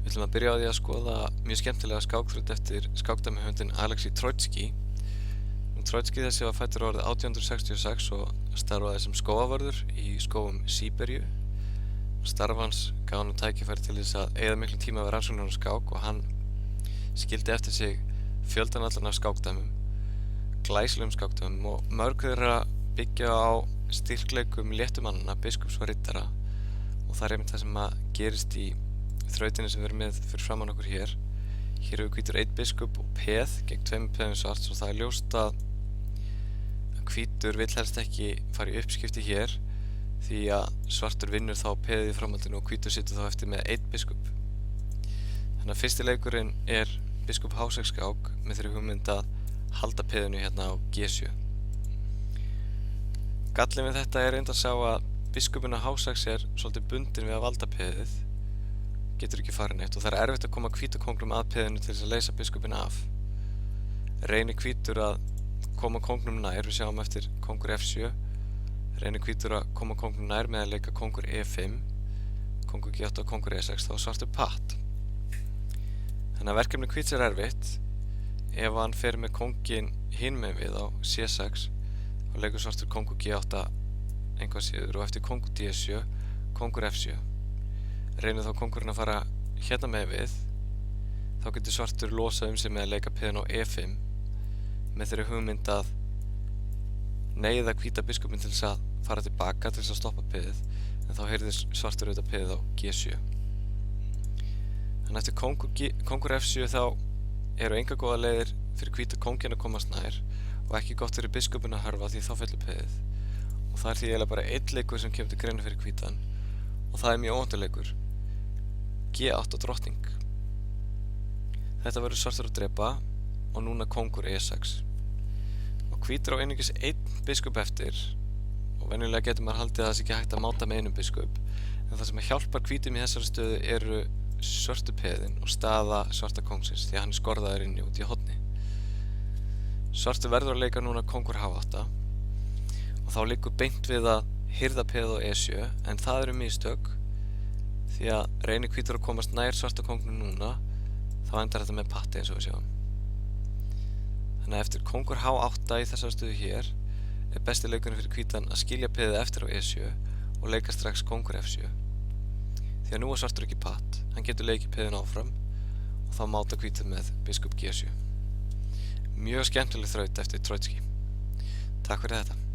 Við ætlum að byrja á því að skoða mjög skemmtilega skákþraut eftir skákdæmihöfundinn Alexei Trojtský. Trojtský þessi var fæddur árið 1866 og starfaði sem skógarvörður í skógum Síberíu. Starf hans gaf honum tækifæri til þess að eyða miklum tíma við rannsóknir á skák og hann skildi eftir sig fjöldan allan af skákdæmum, glæsilegum skákdæmum og mörg þeirra byggja á styrkleikum léttumannanna, biskups og riddara, og það er einmitt það sem að gerist í þrautinni sem við erum með fyrir framan okkur hér. Hér hefur hvítur einn biskup og peð gegn tveimur peðum svarts og það er ljóst að hvítur vill helst ekki fara í uppskipti hér því að svartur vinnur þá peðið í framhaldinu og hvítur situr þá eftir með einn biskup. Þannig að fyrsti leikurinn er biskup H6 skák með þeirri hugmynd að halda peðinu hérna á G7. Gallinn við þetta er reyndar sá að biskupinn á H6 er svolítið bundinn við að valda peðið, getur ekki farið neitt og það er erfitt að koma hvíta kóngnum að peðinu til þess að leysa biskupinn af. Reynir hvítur að koma kóngnum nær, við sjáum eftir kóngur F7, reynir hvítur að koma kóngnum nær með að leika kóngur E5, kóngur G8 og kóngur E6, þá er svartur patt. Þannig að verkefni hvíts er erfitt. Ef hann fer með kóngin hinn með við á C6 þá leikur svartur kóngur G8 einhvað síður og eftir kóngur D7, kóngur F7. Reynir þá kóngurinn að fara hérna með við, þá getur svartur losað sig með að leika peðin á E5 með þeirri hugmynd að neyða hvíta biskupinn til þess að fara tilbaka til þess að stoppa peðið, en þá heyrðir svartur auðvitað peðið á G7. Þannig eftir kóngur F7 þá eru enga góða leiðir fyrir hvíta kónginn að komast nær og ekki gott fyrir biskupinn að hörfa því þá fellur peðið. Og það er því eiginlega bara einn leikur sem kemur til greina fyrir hvítan og það er mjög óvæntur leikur. G8 drottning. Þetta verður svartur að drepa og núna kóngur E6. Og hvítur á einungis einn biskup eftir og venjulega getur maður haldið að það sé ekki hægt að máta með einum biskup, en það sem hjálpar hvítum í þessari stöðu eru svörtu peðin og staða svarta kóngsins því að hann er skorðaður inni út í horni. Svartur verður að leika núna kóngur H8 og þá liggur beint við að hirða peðið á E7, en það eru mistök því að reynir hvítur að komast nær svarta kóngnum núna þá endar þetta með patti eins og við sjáum. Þannig að eftir kóngur H8 í þessari stöðu hér er besti leikurinn fyrir hvítan að skilja peðið eftir á E7 og leika strax kóngur F7 því að nú er svartur ekki patt, hann getur leikið peðin áfram og þá máta hvítur með biskup G7. Mjög skemmtileg þraut eftir Trojtský. Takk fyrir þetta.